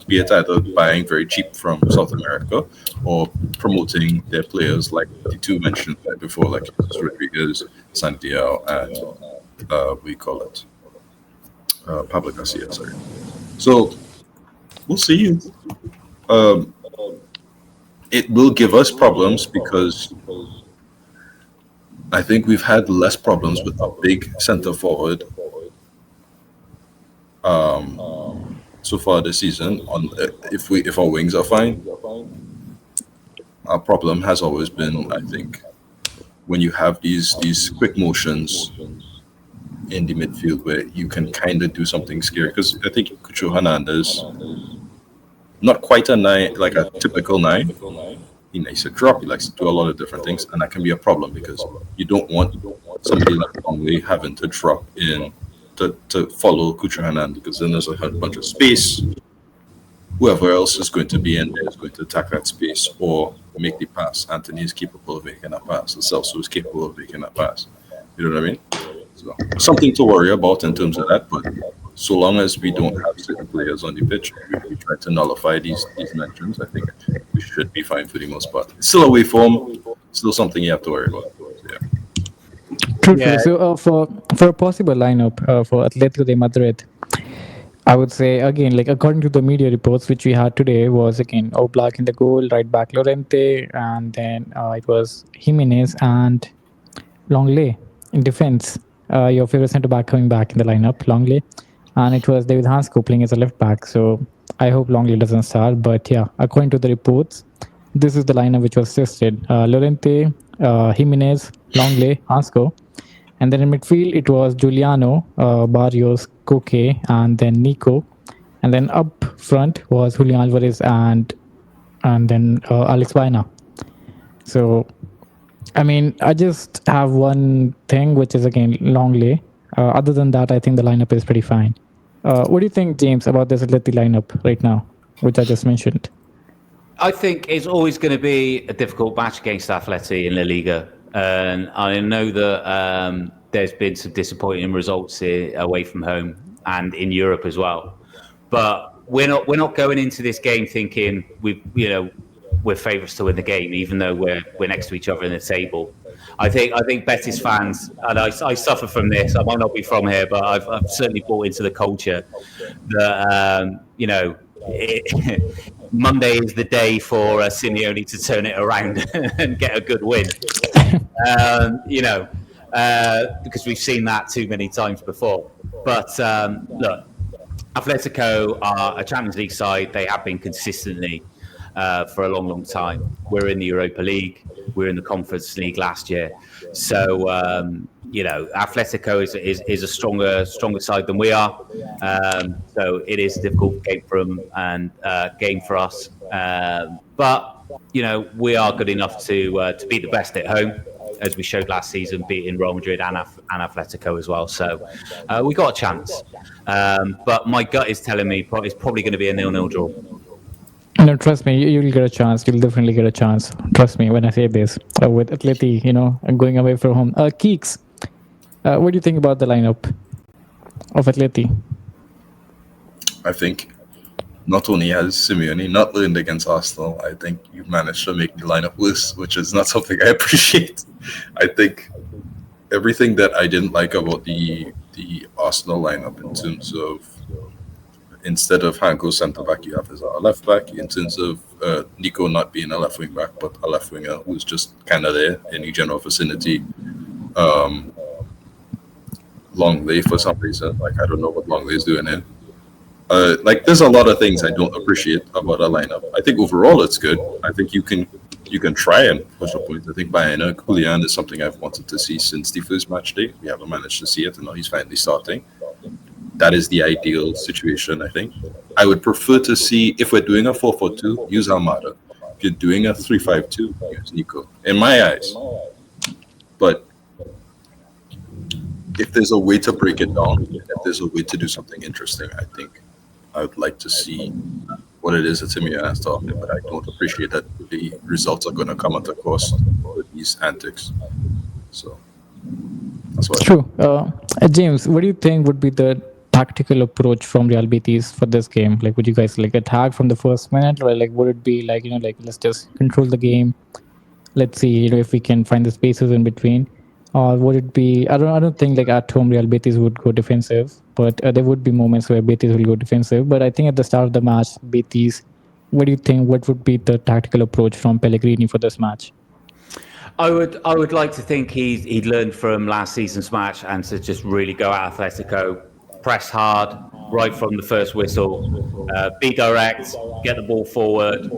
be it either buying very cheap from South America or promoting their players like the two mentioned before, like Jesus Rodriguez, Santiago, and we call it Pablo Garcia. Sorry. So we'll see. It will give us problems because I think we've had less problems with a big center forward so far this season. If our wings are fine, our problem has always been, I think, when you have these quick motions in the midfield where you can kind of do something scary. Because I think Cucho Hernandez, not quite a 9, like a typical 9. He likes to drop. He likes to do a lot of different things, and that can be a problem because you don't want somebody like Conway having to drop in to follow Cucho Hernandez, because then there's a bunch of space. Whoever else is going to be in there is going to attack that space or make the pass. Anthony is capable of making that pass. Celso is capable of making that pass. You know what I mean? So something to worry about in terms of that, but so long as we don't have certain players on the pitch, we try to nullify these mentions, I think we should be fine for the most part. It's still away form, still something you have to worry about. Yeah. True, true. Yeah, So for a possible lineup for Atletico de Madrid, I would say again, like according to the media reports which we had today, was again Oblak in the goal, right back Lorente, and then it was Jimenez and Longley in defense. Your favorite centre back coming back in the lineup, Longley, and it was David Hansko playing as a left back. So I hope Longley doesn't start, but yeah, according to the reports, this is the lineup which was tested: Lorente, Jimenez, Longley, Hansko, and then in midfield, it was Giuliano, Barrios, Koke, and then Nico. And then up front was Julián Álvarez and then Alex Baena. So, I mean, I just have one thing, which is again Longley. Other than that, I think the lineup is pretty fine. What do you think, James, about this Atleti lineup right now, which I just mentioned? I think it's always going to be a difficult match against Atleti in La Liga. And I know that there's been some disappointing results here away from home and in Europe as well. But we're not going into this game thinking we're favourites to win the game, even though we're next to each other in the table. I think Betis fans, and I suffer from this. I might not be from here, but I've certainly bought into the culture that Monday is the day for Simeone to turn it around and get a good win. Because we've seen that too many times before. But look, Atletico are a Champions League side. They have been consistently for a long, long time. We're in the Europa League. We're in the Conference League last year. So, Atletico is a stronger side than we are. So it is a difficult game for them and game for us. But, we are good enough to beat the best at home, as we showed last season, beating Real Madrid and Atletico as well. So we got a chance. But my gut is telling me it's probably going to be a 0-0 draw. No, trust me, you'll get a chance. You'll definitely get a chance. Trust me when I say this. With Atleti, and going away from home. Keeks, what do you think about the lineup of Atleti? I think not only has Simeone not learned against Arsenal, I think you've managed to make the lineup worse, which is not something I appreciate. I think everything that I didn't like about the Arsenal lineup in terms of instead of Hanko centre back, you have as a left back. In terms of Nico not being a left wing back, but a left winger who's just kind of there in the general vicinity. Longley for some reason, I don't know what Longley is doing here. There's a lot of things I don't appreciate about a lineup. I think overall it's good. I think you can try and push a point. I think Baena Julián is something I've wanted to see since the first match day. We haven't managed to see it, and now he's finally starting. That is the ideal situation, I think. I would prefer to see, if we're doing a 4-4-2, use Almada. If you're doing a 3-5-2, use Nico. In my eyes. But if there's a way to break it down, if there's a way to do something interesting, I think I would like to see what it is that Simeone has to offer. But I don't appreciate that the results are going to come at a cost with these antics. So that's what. True. James, what do you think would be the tactical approach from Real Betis for this game? Would you guys attack from the first minute, or would it be let's just control the game? Let's see, if we can find the spaces in between, or would it be? I don't think at home Real Betis would go defensive, but there would be moments where Betis will go defensive. But I think at the start of the match, Betis. What do you think? What would be the tactical approach from Pellegrini for this match? I would like to think he'd learned from last season's match and to just really go at Atletico. Press hard right from the first whistle, be direct, get the ball forward,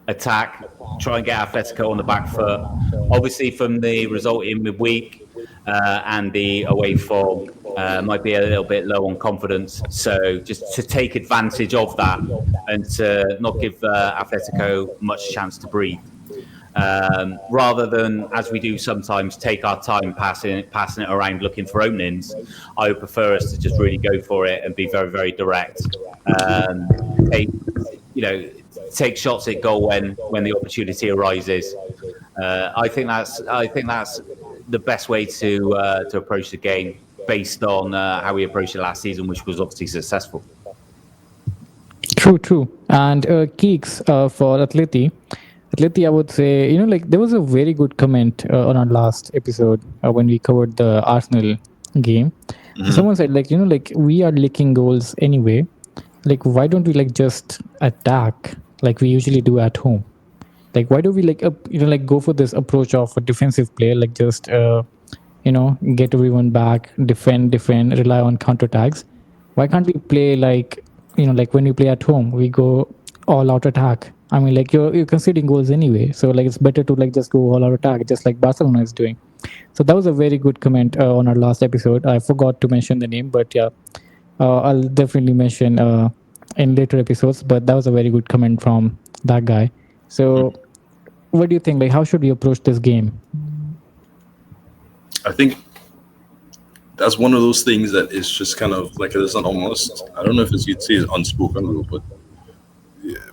attack, try and get Atletico on the back foot. Obviously, from the result in midweek and the away form, might be a little bit low on confidence. So just to take advantage of that and to not give Atletico much chance to breathe. Rather than, as we do sometimes, take our time passing it around looking for openings, I would prefer us to just really go for it and be very, very direct. Take shots at goal when the opportunity arises. I think that's the best way to approach the game based on how we approached it last season, which was obviously successful. True. And Keeks for Atleti. Atleti, I would say, like there was a very good comment on our last episode when we covered the Arsenal game. So Hmm. someone said, like, like we are licking goals anyway. Like, why don't we like just attack like we usually do at home? Like, why do we like, like go for this approach of a defensive player, like just, get everyone back, defend, rely on counterattacks? Why can't we play like, like when we play at home, we go all out attack? I mean, like you're conceding goals anyway, so like it's better to like just go all out attack, just like Barcelona is doing. So that was a very good comment on our last episode. I forgot to mention the name, but yeah, I'll definitely mention in later episodes. But that was a very good comment from that guy. So, what do you think? Like, how should we approach this game? I think that's one of those things that is just kind of like it's an almost, I don't know if it's you'd say it's unspoken rule, but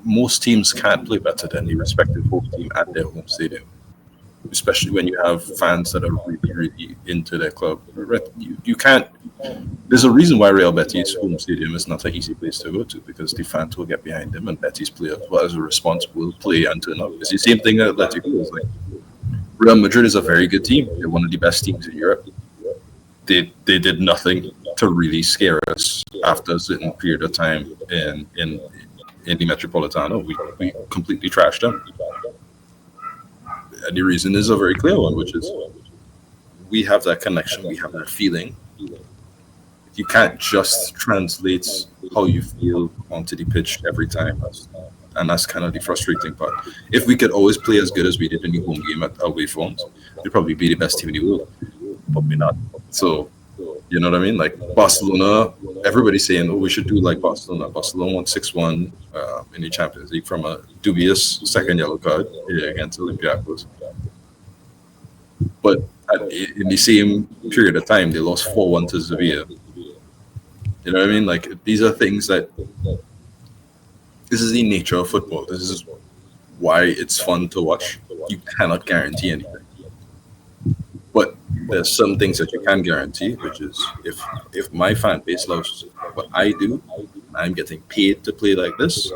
most teams can't play better than the respective home team at their home stadium, especially when you have fans that are really, really into their club. You can't. There's a reason why Real Betis home stadium is not an easy place to go to, because the fans will get behind them and Betis players, well, as a response, will play and turn up. It's the same thing that Atletico is like. Real Madrid is a very good team. They're one of the best teams in Europe. They did nothing to really scare us after a certain period of time in the Metropolitano. We completely trashed them. And the reason is a very clear one, which is we have that connection, we have that feeling. You can't just translate how you feel onto the pitch every time. And that's kind of the frustrating part. If we could always play as good as we did in the home game at away forms, we'd probably be the best team in the world. But we're not. So, you know what I mean? Like Barcelona, everybody's saying, oh, we should do like Barcelona. Barcelona won 6-1 in the Champions League from a dubious second yellow card against Olympiacos. But in the same period of time, they lost 4-1 to Sevilla. You know what I mean? Like, these are things that, this is the nature of football. This is why it's fun to watch. You cannot guarantee anything. But there's some things that you can guarantee, which is if my fan base loves what I do, I'm getting paid to play like this,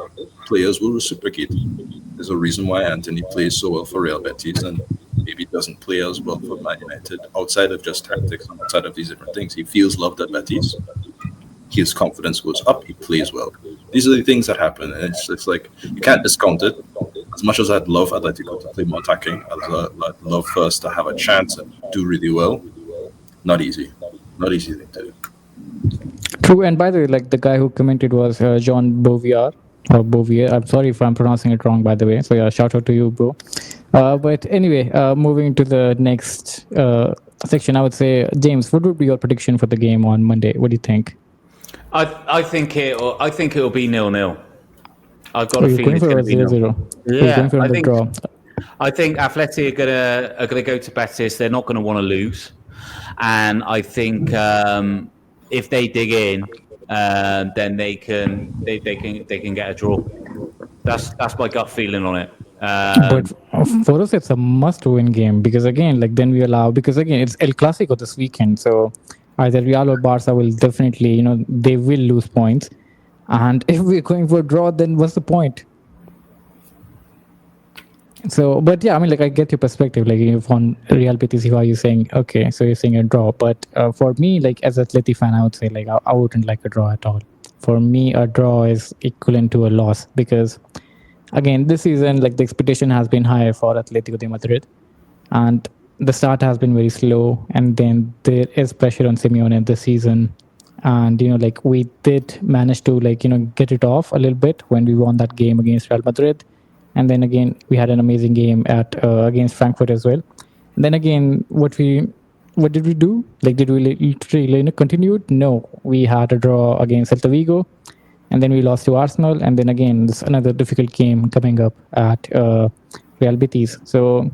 players will reciprocate. There's a reason why Anthony plays so well for Real Betis and maybe doesn't play as well for Man United, outside of just tactics, outside of these different things. He feels loved at Betis. His confidence goes up. He plays well. These are the things that happen, and it's like you can't discount it. As much as I'd love Atletico to play more attacking, I'd love for us to have a chance and do really well. Not easy. Not easy thing to do. True. And by the way, like the guy who commented was John Bovier or Bovier. I'm sorry if I'm pronouncing it wrong, by the way. So yeah, shout out to you, bro. But anyway, moving to the next section, I would say, James, what would be your prediction for the game on Monday? What do you think? I think it'll be 0-0. I've got Oh, a you're feeling going it's for going a to be 0-0. 0. Oh, you're going Yeah, for I the think draw. I think Atleti are gonna go to Betis. They're not going to want to lose, and I think if they dig in, then they can get a draw. That's my gut feeling on it. But for us, it's a must-win game because again, like then we allow because again it's El Clasico this weekend, so either Real or Barca will definitely, they will lose points, and if we're going for a draw, then what's the point? So, but yeah, I mean, like I get your perspective. Like if on Real Betis, you are you saying okay, so you're saying a draw, but for me, like as a Atleti fan, I would say like I wouldn't like a draw at all. For me, a draw is equivalent to a loss because again, this season, like the expectation has been high for Atletico de Madrid, and the start has been very slow. And then there is pressure on Simeone this season, and like we did manage to like get it off a little bit when we won that game against Real Madrid, and then again we had an amazing game at against Frankfurt as well. And then again, what did we do? Like, did we literally continue? No, we had a draw against Celta Vigo, and then we lost to Arsenal, and then again this another difficult game coming up at Real Betis. So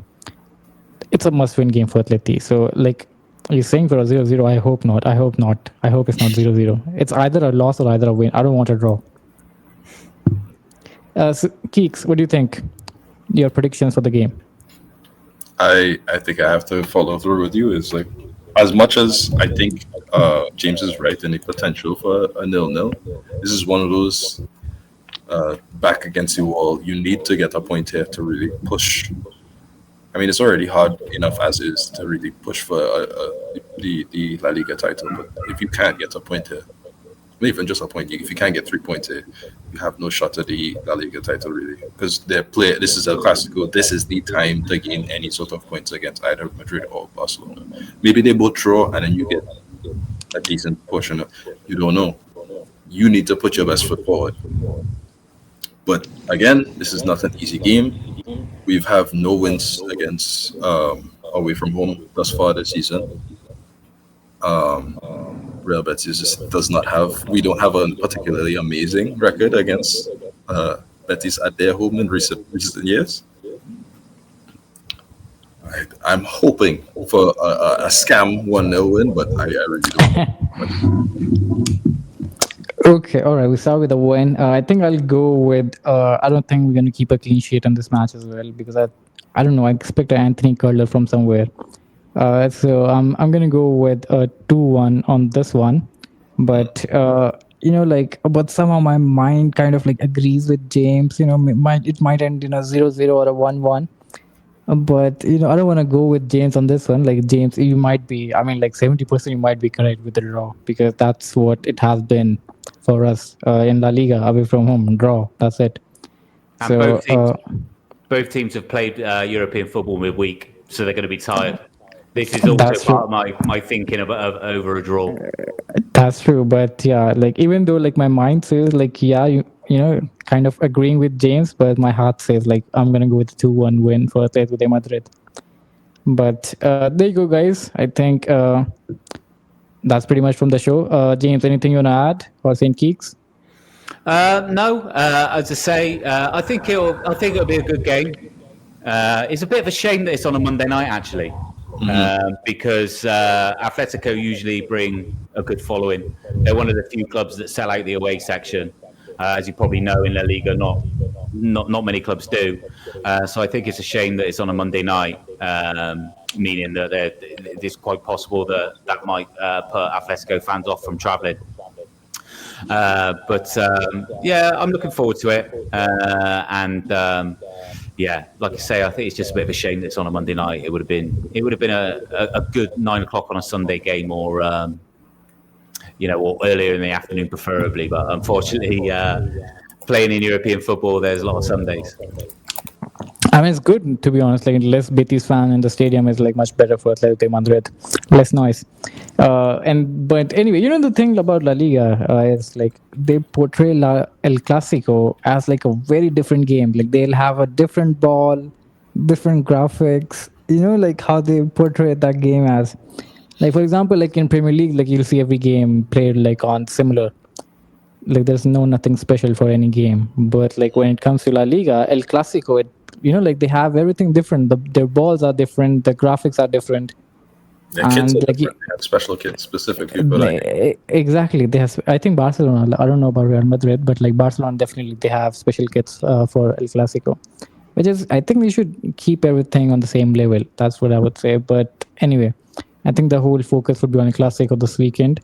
it's a must-win game for Atleti. So like you're saying for a 0-0, I hope not. I hope not. I hope it's not 0-0. It's either a loss or either a win. I don't want a draw. So, Keeks, what do you think? Your predictions for the game? I think I have to follow through with you. It's like, as much as I think James is right in the potential for a 0-0, this is one of those back against the wall. You need to get a point here to really push. I mean, it's already hard enough as is to really push for the La Liga title. But if you can't get a point here, not even just a point, if you can't get 3 points here, you have no shot at the La Liga title, really. Because this is El Clasico. This is the time to gain any sort of points against either Madrid or Barcelona. Maybe they both draw, and then you get a decent portion of. You don't know. You need to put your best foot forward. But again, this is not an easy game. We have no wins against away from home thus far this season. Real Betis just does not have. We don't have a particularly amazing record against Betis at their home in recent years. I'm hoping for a scam 1-0 win, but I really don't. Okay, all right. We start with a win. I think I'll go with. I don't think we're going to keep a clean sheet on this match as well because I don't know. I expect an Anthony Curler from somewhere. So I'm going to go with a 2-1 on this one, but but somehow my mind kind of like agrees with James. It might end in a 0-0 or a 1-1. But I don't want to go with James on this one. Like James, you might be. I mean, like 70%, you might be correct with the draw because that's what it has been for us in La Liga, away from home, draw. That's it. And So both teams have played European football midweek, so they're going to be tired. This is also That's part of my thinking of over a draw. that's true. But yeah, like even though like my mind says like kind of agreeing with James, but my heart says like I'm gonna go with 2-1 win for Atletico Madrid. But there you go, guys. I think that's pretty much from the show. James, anything you wanna add for Saint Keeks? No, as I say, I think it'll be a good game. It's a bit of a shame that it's on a Monday night, actually, because Atletico usually bring a good following. They're one of the few clubs that sell out the away section. As you probably know, in La Liga, not many clubs do. So I think it's a shame that it's on a Monday night, meaning that it's quite possible that might put Atletico fans off from travelling. But I'm looking forward to it. Like I say, I think it's just a bit of a shame that it's on a Monday night. It would have been a good 9 o'clock on a Sunday game, or or earlier in the afternoon, preferably. But unfortunately, playing in European football, there's a lot of Sundays. I mean, it's good to be honest. Like less Betis fan in the stadium is like much better for Atletico Madrid. Less noise. But anyway, the thing about La Liga is like they portray El Clasico as like a very different game. Like they'll have a different ball, different graphics. Like how they portray that game as. Like for example, like in Premier League, like you'll see every game played like on similar. Like there's nothing special for any game. But like when it comes to La Liga, El Clasico, like they have everything different. Their balls are different. The graphics are different. Their kits are different. They have special kits specifically for that. Exactly. They have. I think Barcelona. I don't know about Real Madrid, but like Barcelona, definitely they have special kits for El Clasico. Which is, I think they should keep everything on the same level. That's what I would say. But anyway, I think the whole focus would be on El Clasico this weekend,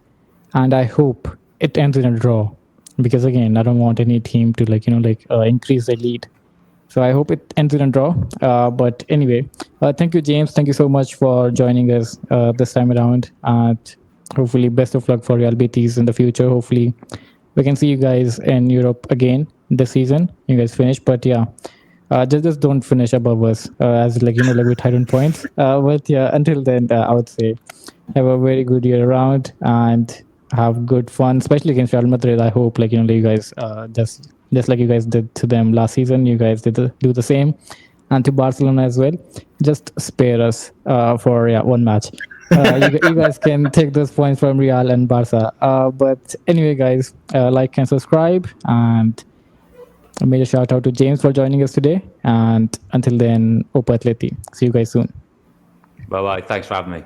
and I hope it ends in a draw. Because again, I don't want any team to increase their lead. So I hope it ends in a draw. But anyway, thank you, James. Thank you so much for joining us this time around. And hopefully, best of luck for Real Betis in the future. Hopefully, we can see you guys in Europe again this season. You guys finish, but yeah, just don't finish above us as we're tied on points. But yeah, until then, I would say have a very good year around and have good fun, especially against Real Madrid. I hope you guys just like you guys did to them last season, you guys do the same, and to Barcelona as well. Just spare us for one match. You guys can take those points from Real and Barca. But anyway, guys, like and subscribe, and a major shout out to James for joining us today. And until then, Opa Atleti. See you guys soon. Bye bye. Thanks for having me.